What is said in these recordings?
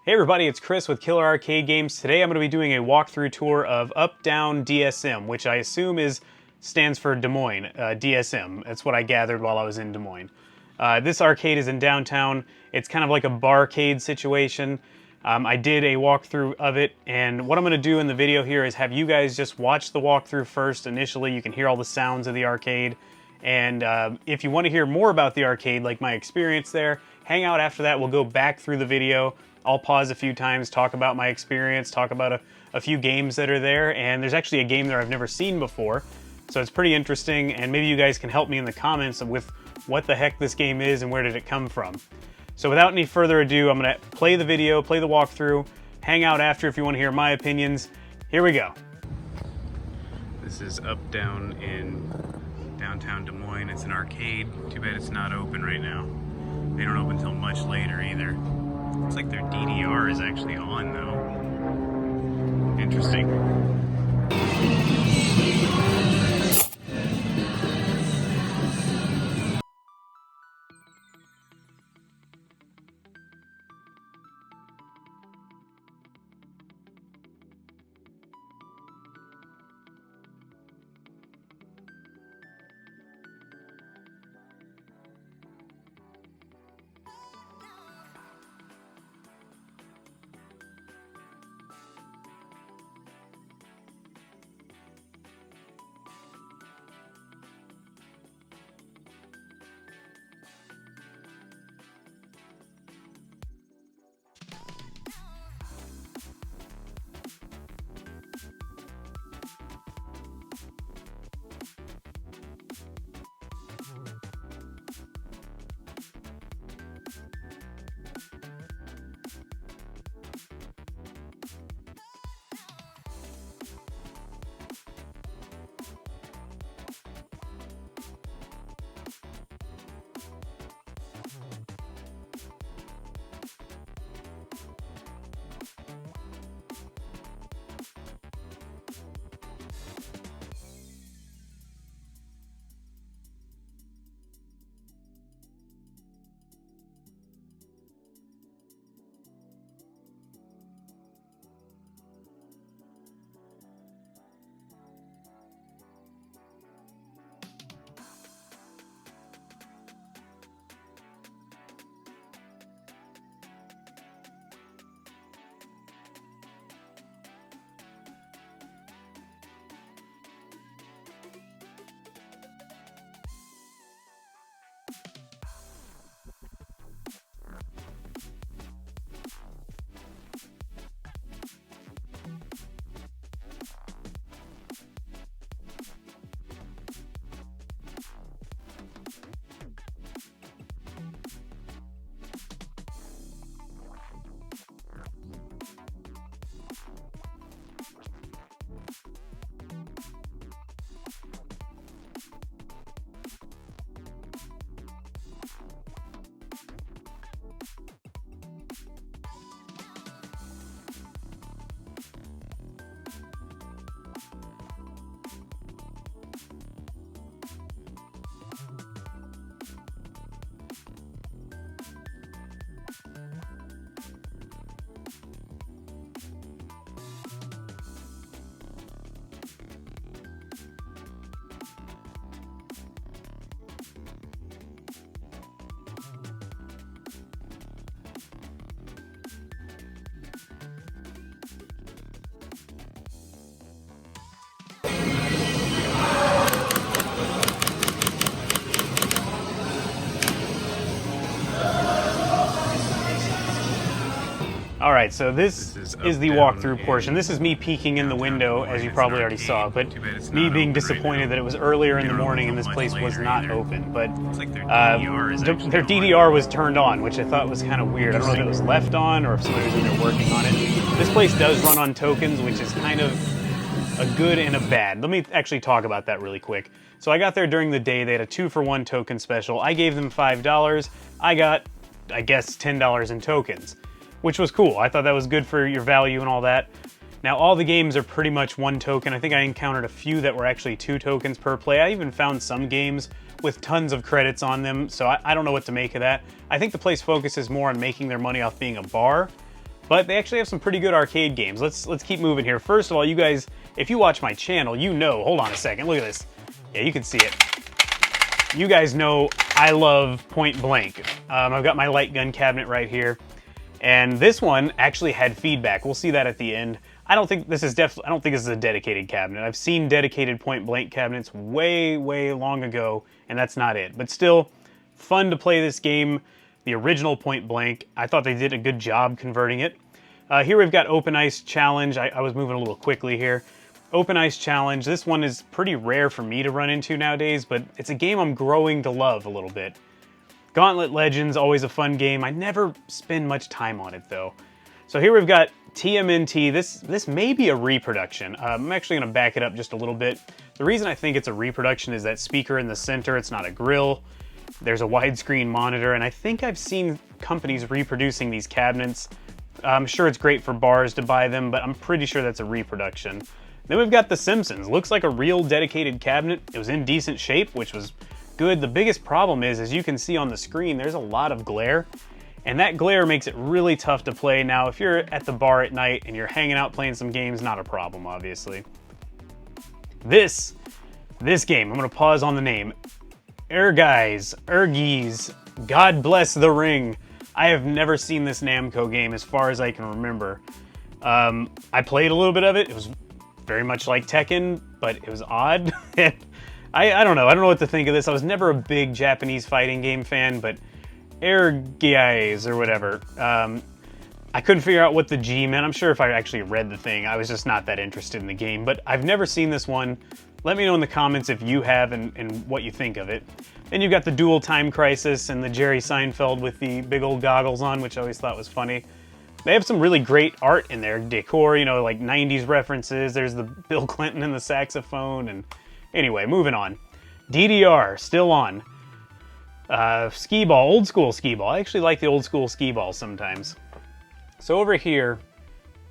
Hey everybody, it's Chris with Killer Arcade Games. Today I'm going to be doing a walkthrough tour of Up Down DSM, which I assume stands for Des Moines, DSM. That's what I gathered while I was in Des Moines. This arcade is in downtown. It's kind of like a barcade situation. I did a walkthrough of it, and what I'm going to do in the video here is have you guys just watch the walkthrough first. Initially, you can hear all the sounds of the arcade, and if you want to hear more about the arcade, like my experience there, hang out after that. We'll go back through the video. I'll pause a few times, talk about my experience, talk about a few games that are there, and there's actually a game there I've never seen before, so it's pretty interesting, and maybe you guys can help me in the comments with what the heck this game is and where did it come from. So without any further ado, I'm going to play the video, play the walkthrough, hang out after if you want to hear my opinions. Here we go. This is Up Down in downtown Des Moines. It's an arcade. Too bad it's not open right now. They don't open until much later either. Looks like their DDR is actually on though. Interesting. Alright, so this is the walkthrough portion. This is me peeking in the window, as you probably already saw, but me being disappointed that it was earlier in the morning and this place was not open. But their DDR was turned on, which I thought was kind of weird. I don't know if it was left on or if somebody was in there working on it. This place does run on tokens, which is kind of a good and a bad. Let me actually talk about that really quick. So I got there during the day. They had a 2-for-1 token special. I gave them $5. I got, I guess, $10 in tokens, which was cool. I thought that was good for your value and all that. Now, all the games are pretty much 1 token. I think I encountered a few that were actually 2 tokens per play. I even found some games with tons of credits on them, so I don't know what to make of that. I think the place focuses more on making their money off being a bar, but they actually have some pretty good arcade games. Let's keep moving here. First of all, you guys, if you watch my channel, you know, hold on a second, look at this. Yeah, you can see it. You guys know I love Point Blank. I've got my light gun cabinet right here, and this one actually had feedback. We'll see that at the end. I don't think this is a dedicated cabinet. I've seen dedicated Point Blank cabinets way, way long ago, and that's not it. But still, fun to play this game. The original Point Blank, I thought they did a good job converting it. Here we've got Open Ice Challenge. I was moving a little quickly here. Open Ice Challenge, this one is pretty rare for me to run into nowadays, but it's a game I'm growing to love a little bit. Gauntlet Legends, always a fun game. I never spend much time on it though. So here we've got TMNT. This may be a reproduction. I'm actually going to back it up just a little bit. The reason I think it's a reproduction is that speaker in the center. It's not a grill. There's a widescreen monitor, and I think I've seen companies reproducing these cabinets. I'm sure it's great for bars to buy them, but I'm pretty sure that's a reproduction. Then we've got The Simpsons. Looks like a real dedicated cabinet. It was in decent shape, which was good. The biggest problem is, as you can see on the screen, there's a lot of glare. And that glare makes it really tough to play. Now, if you're at the bar at night and you're hanging out playing some games, not a problem, obviously. This game, I'm gonna pause on the name. Ergies, God Bless the Ring. I have never seen this Namco game as far as I can remember. I played a little bit of it. It was very much like Tekken, but it was odd. I don't know. I don't know what to think of this. I was never a big Japanese fighting game fan, but Ergies or whatever. I couldn't figure out what the G meant. I'm sure if I actually read the thing, I was just not that interested in the game, but I've never seen this one. Let me know in the comments if you have and what you think of it. Then you've got the Dual Time Crisis and the Jerry Seinfeld with the big old goggles on, which I always thought was funny. They have some really great art in there, decor, you know, like 90s references. There's the Bill Clinton and the saxophone, and anyway, moving on. DDR, still on. Skee-ball, old school skee-ball. I actually like the old school skee-ball sometimes. So over here,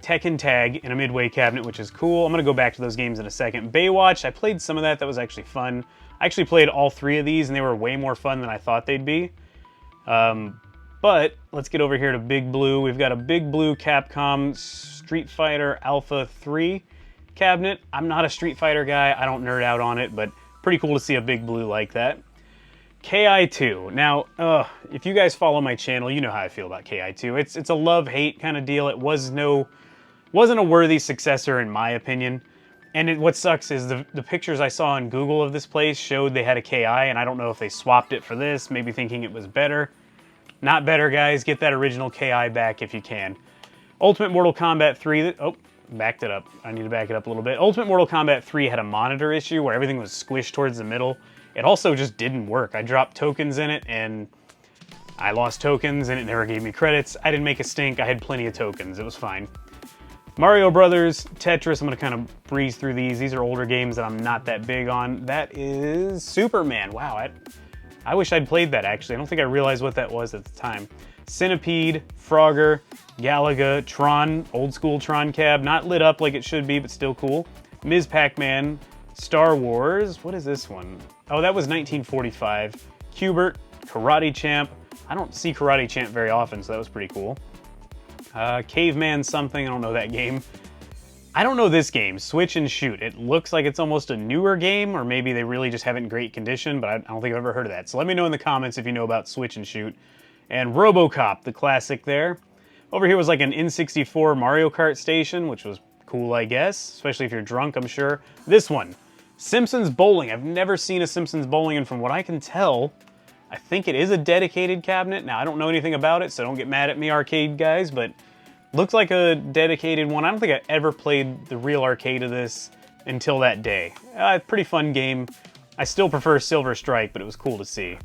Tekken Tag in a midway cabinet, which is cool. I'm going to go back to those games in a second. Baywatch, I played some of that. That was actually fun. I actually played all three of these, and they were way more fun than I thought they'd be. But let's get over here to Big Blue. We've got a Big Blue Capcom Street Fighter Alpha 3 cabinet. I'm not a Street Fighter guy. I don't nerd out on it, but pretty cool to see a Big Blue like that. KI2. Now, if you guys follow my channel, you know how I feel about KI2. It's a love-hate kind of deal. It wasn't a worthy successor in my opinion. And what sucks is the pictures I saw on Google of this place showed they had a KI, and I don't know if they swapped it for this, maybe thinking it was better. Not better, guys. Get that original KI back if you can. Ultimate Mortal Kombat 3... Oh, backed it up. I need to back it up a little bit. Ultimate Mortal Kombat 3 had a monitor issue where everything was squished towards the middle. It also just didn't work. I dropped tokens in it, and I lost tokens, and it never gave me credits. I didn't make a stink. I had plenty of tokens. It was fine. Mario Brothers, Tetris, I'm going to kind of breeze through these. These are older games that I'm not that big on. That is Superman. Wow, I wish I'd played that, actually. I don't think I realized what that was at the time. Centipede, Frogger, Galaga, Tron, old school Tron cab. Not lit up like it should be, but still cool. Ms. Pac-Man, Star Wars. What is this one? Oh, that was 1945. Qbert, Karate Champ. I don't see Karate Champ very often, so that was pretty cool. Caveman something, I don't know that game. I don't know this game, Switch and Shoot. It looks like it's almost a newer game, or maybe they really just have it in great condition, but I don't think I've ever heard of that. So let me know in the comments if you know about Switch and Shoot. And RoboCop, the classic there. Over here was like an N64 Mario Kart station, which was cool, I guess, especially if you're drunk, I'm sure. This one, Simpsons Bowling. I've never seen a Simpsons Bowling, and from what I can tell, I think it is a dedicated cabinet. Now, I don't know anything about it, so don't get mad at me, arcade guys, but looks like a dedicated one. I don't think I ever played the real arcade of this until that day. Pretty fun game. I still prefer Silver Strike, but it was cool to see.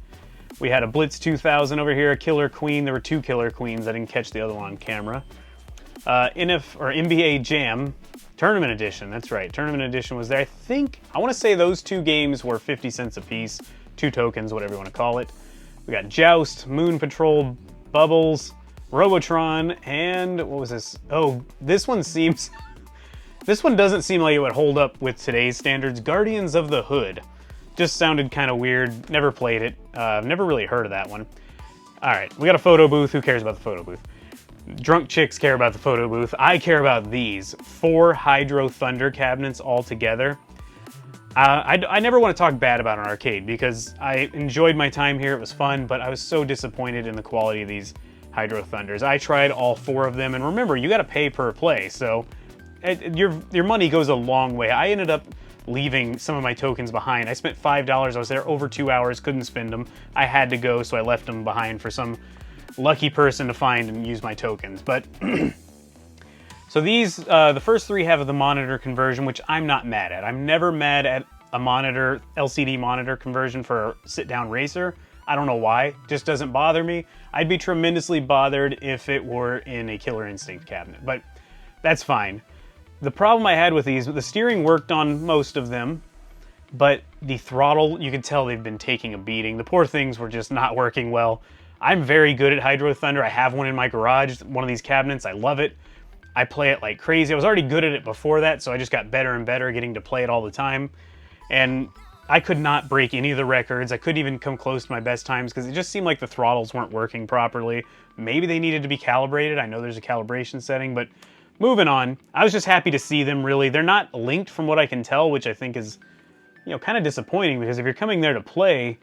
We had a Blitz 2000 over here, a Killer Queen. There were two Killer Queens. I didn't catch the other one on camera. NBA Jam Tournament Edition. That's right. Tournament Edition was there. I want to say those two games were 50 cents a piece. 2 tokens, whatever you want to call it. We got Joust, Moon Patrol, Bubbles, Robotron, and what was this? Oh, this one seems... this one doesn't seem like it would hold up with today's standards. Guardians of the Hood. Just sounded kind of weird. Never played it. Never really heard of that one. All right, we got a photo booth. Who cares about the photo booth? Drunk chicks care about the photo booth. I care about these 4 Hydro Thunder cabinets all together. I never want to talk bad about an arcade because I enjoyed my time here. It was fun, but I was so disappointed in the quality of these Hydro Thunders. I tried all 4 of them, and remember, you got to pay per play, so your money goes a long way. I ended up leaving some of my tokens behind. I spent $5. I was there over 2 hours, couldn't spend them. I had to go, so I left them behind for some lucky person to find and use my tokens. But so these, the first 3 have the monitor conversion, which I'm not mad at. I'm never mad at a monitor, LCD monitor conversion for a sit-down racer. I don't know why, it just doesn't bother me. I'd be tremendously bothered if it were in a Killer Instinct cabinet, but that's fine. The problem I had with these, the steering worked on most of them, but the throttle, you could tell they've been taking a beating. The poor things were just not working well. I'm very good at Hydro Thunder. I have one in my garage, one of these cabinets. I love it. I play it like crazy. I was already good at it before that, so I just got better and better getting to play it all the time. And I could not break any of the records. I couldn't even come close to my best times because it just seemed like the throttles weren't working properly. Maybe they needed to be calibrated. I know there's a calibration setting, but moving on. I was just happy to see them, really. They're not linked from what I can tell, which I think is, you know, kind of disappointing because if you're coming there to play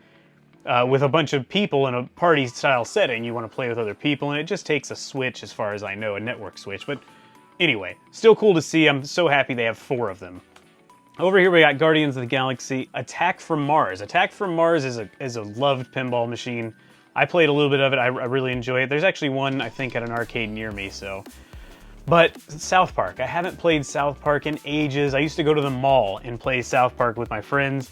with a bunch of people in a party-style setting, you want to play with other people, and it just takes a switch, as far as I know, a network switch. But anyway, still cool to see. I'm so happy they have 4 of them. Over here we got Guardians of the Galaxy, Attack from Mars. Attack from Mars is a loved pinball machine. I played a little bit of it. I really enjoy it. There's actually one, I think, at an arcade near me, so. But South Park. I haven't played South Park in ages. I used to go to the mall and play South Park with my friends,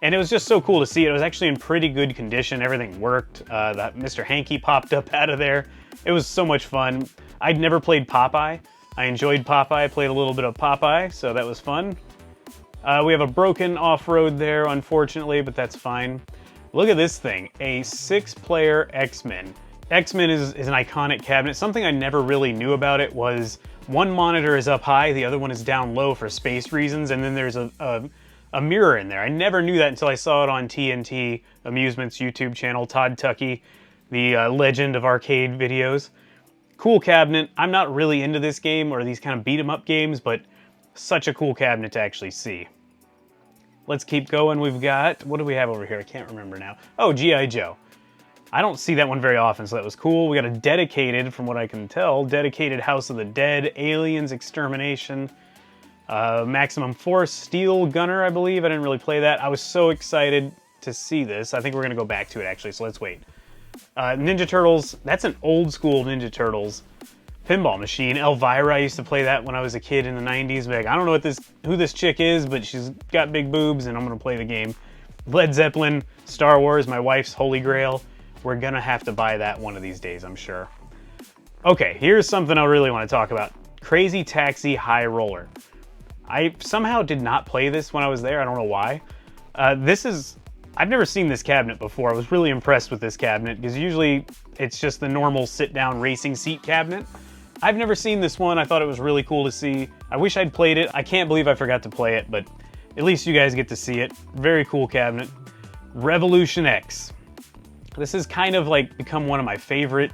and it was just so cool to see it. It was actually in pretty good condition. Everything worked. That Mr. Hanky popped up out of there. It was so much fun. I'd never played Popeye. I enjoyed Popeye. I played a little bit of Popeye, so that was fun. We have a broken off-road there, unfortunately, but that's fine. Look at this thing, a 6-player X-Men. X-Men is an iconic cabinet. Something I never really knew about it was one monitor is up high, the other one is down low for space reasons, and then there's a mirror in there. I never knew that until I saw it on TNT Amusements YouTube channel, Todd Tuckey, the legend of arcade videos. Cool cabinet. I'm not really into this game or these kind of beat-em-up games, but such a cool cabinet to actually see. Let's keep going. We've got, what do we have over here? I can't remember now. Oh, G.I. Joe. I don't see that one very often, so that was cool. We got a dedicated, from what I can tell, dedicated House of the Dead, Aliens Extermination, Maximum Force, Steel Gunner, I believe. I didn't really play that. I was so excited to see this. I think we're going to go back to it, actually, so let's wait. Ninja Turtles. That's an old school Ninja Turtles pinball machine. Elvira, I used to play that when I was a kid in the 90s. Like, I don't know who this chick is, but she's got big boobs, and I'm going to play the game. Led Zeppelin, Star Wars, my wife's holy grail. We're going to have to buy that one of these days, I'm sure. Okay, here's something I really want to talk about. Crazy Taxi High Roller. I somehow did not play this when I was there. I don't know why. I've never seen this cabinet before. I was really impressed with this cabinet because usually it's just the normal sit-down racing seat cabinet. I've never seen this one. I thought it was really cool to see. I wish I'd played it. I can't believe I forgot to play it, but at least you guys get to see it. Very cool cabinet. Revolution X. This has kind of like become one of my favorite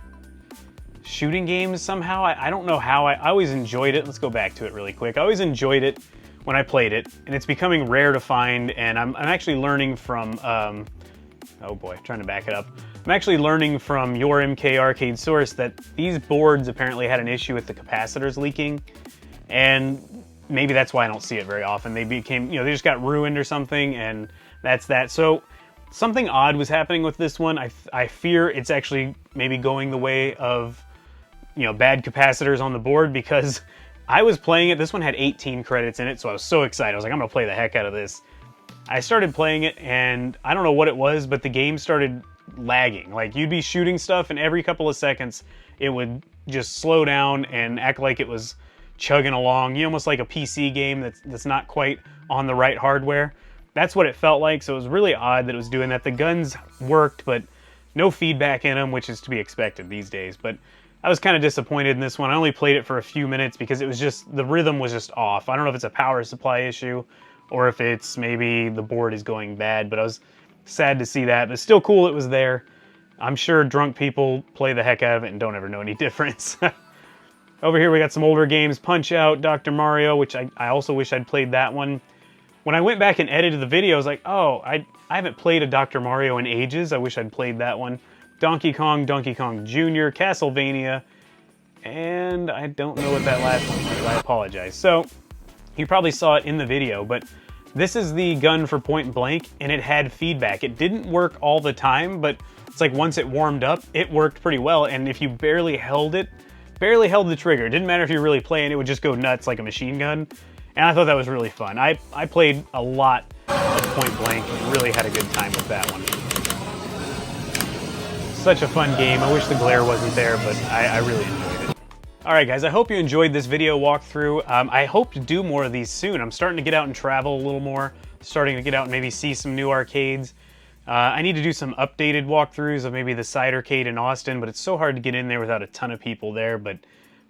shooting games somehow. I don't know how. I always enjoyed it. Let's go back to it really quick. I always enjoyed it when I played it, and it's becoming rare to find, and I'm actually learning from, oh boy, trying to back it up. I'm actually learning from your MK Arcade Source that these boards apparently had an issue with the capacitors leaking, and maybe that's why I don't see it very often. They became, they just got ruined or something, and that's that. So something odd was happening with this one. I fear it's actually maybe going the way of, bad capacitors on the board, because I was playing it. This one had 18 credits in it, so I was so excited. I was like, I'm going to play the heck out of this. I started playing it, and I don't know what it was, but the game started lagging. Like, you'd be shooting stuff, and every couple of seconds, it would just slow down and act like it was chugging along. Almost like a PC game that's not quite on the right hardware. That's what it felt like, so it was really odd that it was doing that. The guns worked, but no feedback in them, which is to be expected these days. But I was kind of disappointed in this one. I only played it for a few minutes because it was just, the rhythm was just off. I don't know if it's a power supply issue or if it's maybe the board is going bad, but I was sad to see that. But it's still cool it was there. I'm sure drunk people play the heck out of it and don't ever know any difference. Over here we got some older games, Punch-Out!, Dr. Mario, which I also wish I'd played that one. When I went back and edited the video, I was like, oh, I haven't played a Dr. Mario in ages. I wish I'd played that one. Donkey Kong, Donkey Kong Jr., Castlevania, and I don't know what that last one was. I apologize. So, you probably saw it in the video, but this is the gun for point blank, and it had feedback. It didn't work all the time, but it's like once it warmed up, it worked pretty well, and if you barely held the trigger, it didn't matter if you're really playing, it would just go nuts like a machine gun, and I thought that was really fun. I played a lot of point blank and really had a good time with that one. Such a fun game. I wish the glare wasn't there, but I really enjoyed it. Alright guys, I hope you enjoyed this video walkthrough. I hope to do more of these soon. I'm starting to get out and travel a little more, starting to get out and maybe see some new arcades. I need to do some updated walkthroughs of maybe the Side Arcade in Austin, but it's so hard to get in there without a ton of people there, but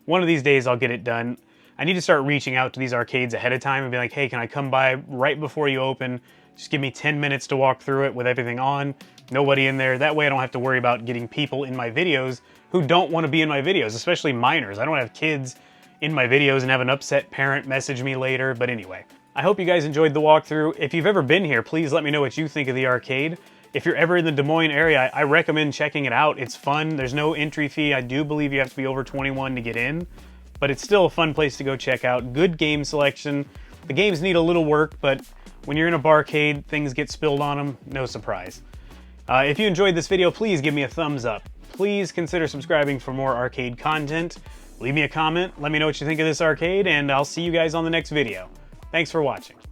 one of these days I'll get it done. I need to start reaching out to these arcades ahead of time and be like, hey, can I come by right before you open? Just give me 10 minutes to walk through it with everything on, nobody in there. That way I don't have to worry about getting people in my videos who don't want to be in my videos, especially minors. I don't have kids in my videos and have an upset parent message me later, but anyway. I hope you guys enjoyed the walkthrough. If you've ever been here, please let me know what you think of the arcade. If you're ever in the Des Moines area, I recommend checking it out. It's fun. There's no entry fee. I do believe you have to be over 21 to get in, but it's still a fun place to go check out. Good game selection. The games need a little work, but when you're in a barcade, things get spilled on them, no surprise. If you enjoyed this video, please give me a thumbs up. Please consider subscribing for more arcade content. Leave me a comment, let me know what you think of this arcade, and I'll see you guys on the next video. Thanks for watching.